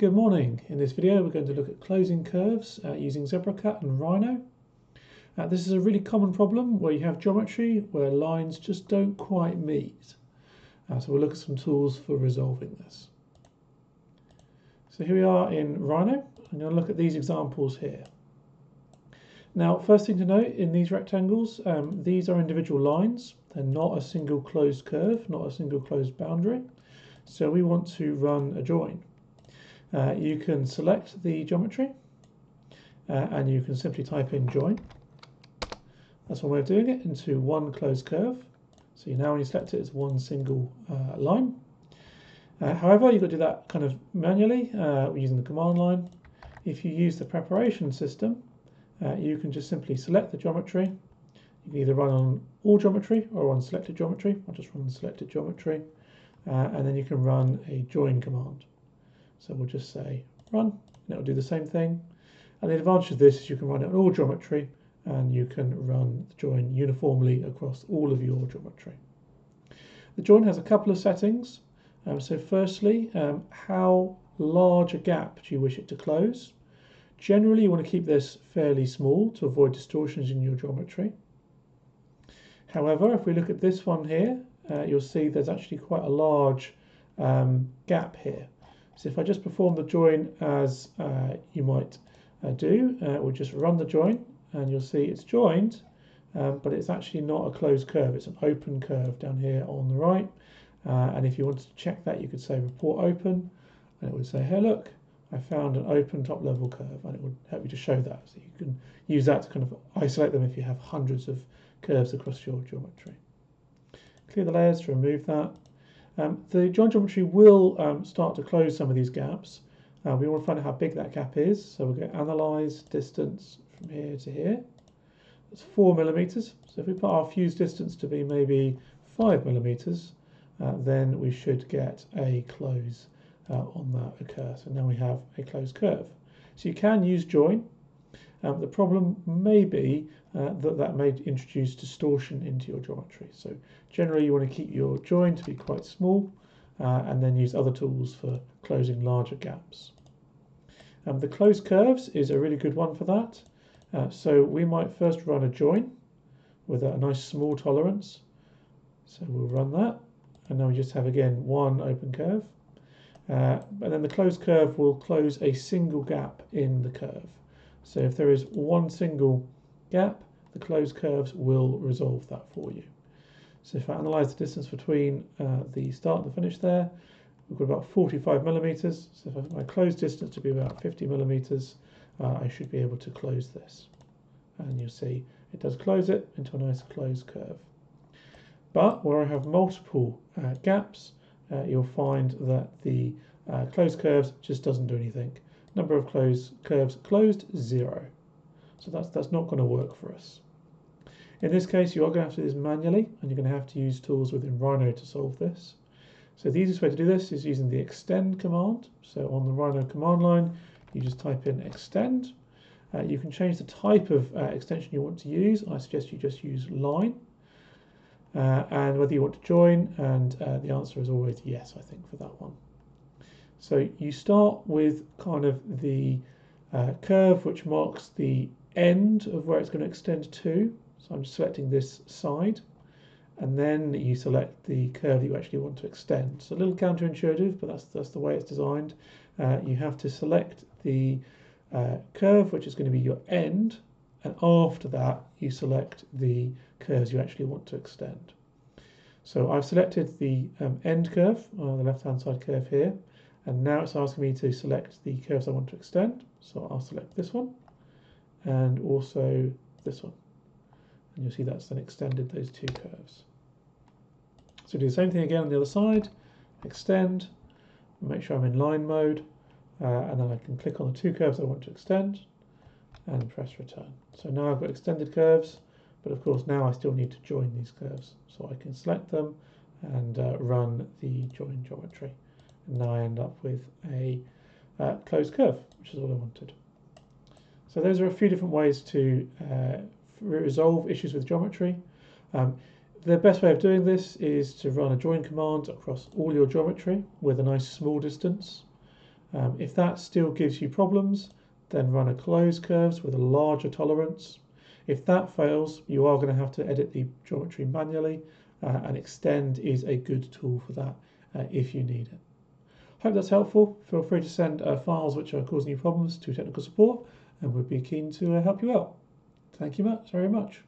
Good morning. In this video we're going to look at closing curves using ZebraCut and Rhino. This is a really common problem where you have geometry where lines just don't quite meet. So we'll look at some tools for resolving this. So here we are in Rhino. I'm going to look at these examples here. Now, first thing to note, in these rectangles, these are individual lines. They're not a single closed curve, not a single closed boundary. So we want to run a join. You can select the geometry and you can simply type in join. That's one way of doing it, into one closed curve. So now when you select it, it's one single line. However, you've got to do that kind of manually using the command line. If you use the preparation system, you can just simply select the geometry. You can either run on all geometry or on selected geometry. I'll just run selected geometry. And then you can run a join command. So we'll just say run, and it'll do the same thing. And the advantage of this is you can run it on all geometry, and you can run the join uniformly across all of your geometry. The join has a couple of settings. So firstly, how large a gap do you wish it to close? Generally, you want to keep this fairly small to avoid distortions in your geometry. However, if we look at this one here, you'll see there's actually quite a large gap here. So if I just perform the join as you might do, we'll just run the join, and you'll see it's joined, but it's actually not a closed curve. It's an open curve down here on the right. And if you wanted to check that, you could say report open, and it would say, hey, look, I found an open top level curve, and it would help you to show that. So you can use that to kind of isolate them if you have hundreds of curves across your geometry. Clear the layers to remove that. The join geometry will start to close some of these gaps. We want to find out how big that gap is, so we'll go analyze distance from here to here. That's 4 millimeters. So if we put our fuse distance to be maybe 5 millimeters, then we should get a close on that occur. So now we have a closed curve. So you can use join. The problem may be that may introduce distortion into your geometry. So generally you want to keep your join to be quite small and then use other tools for closing larger gaps. The closed curves is a really good one for that. So we might first run a join with a nice small tolerance. So we'll run that, and now we just have again one open curve. And then the closed curve will close a single gap in the curve. So if there is one single gap, the closed curves will resolve that for you. So if I analyze the distance between the start and the finish there, we've got about 45 millimeters. So if I have my closed distance to be about 50 millimeters, I should be able to close this. And you'll see it does close it into a nice closed curve. But where I have multiple gaps, you'll find that the closed curves just doesn't do anything. Number of closed curves closed, 0. So that's not going to work for us. In this case, you are going to have to do this manually, and you're going to have to use tools within Rhino to solve this. So the easiest way to do this is using the extend command. So on the Rhino command line, you just type in extend. You can change the type of extension you want to use. I suggest you just use line. And whether you want to join, and the answer is always yes, I think, for that one. So you start with kind of the curve which marks the end of where it's going to extend to. So I'm just selecting this side, and then you select the curve that you actually want to extend. It's a little counterintuitive, but that's the way it's designed. You have to select the curve which is going to be your end, and after that you select the curves you actually want to extend. So I've selected the end curve, the left-hand side curve here, and now it's asking me to select the curves I want to extend. So I'll select this one and also this one. And you'll see that's then extended those two curves. So do the same thing again on the other side, extend, make sure I'm in line mode, and then I can click on the two curves I want to extend and press return. So now I've got extended curves, but of course now I still need to join these curves. So I can select them and run the join geometry. And now I end up with a closed curve, which is what I wanted. So those are a few different ways to resolve issues with geometry. The best way of doing this is to run a join command across all your geometry with a nice small distance. If that still gives you problems, then run a closed curves with a larger tolerance. If that fails, you are going to have to edit the geometry manually, and extend is a good tool for that if you need it. Hope that's helpful. Feel free to send files which are causing you problems to technical support, and we'd be keen to help you out. Thank you very much.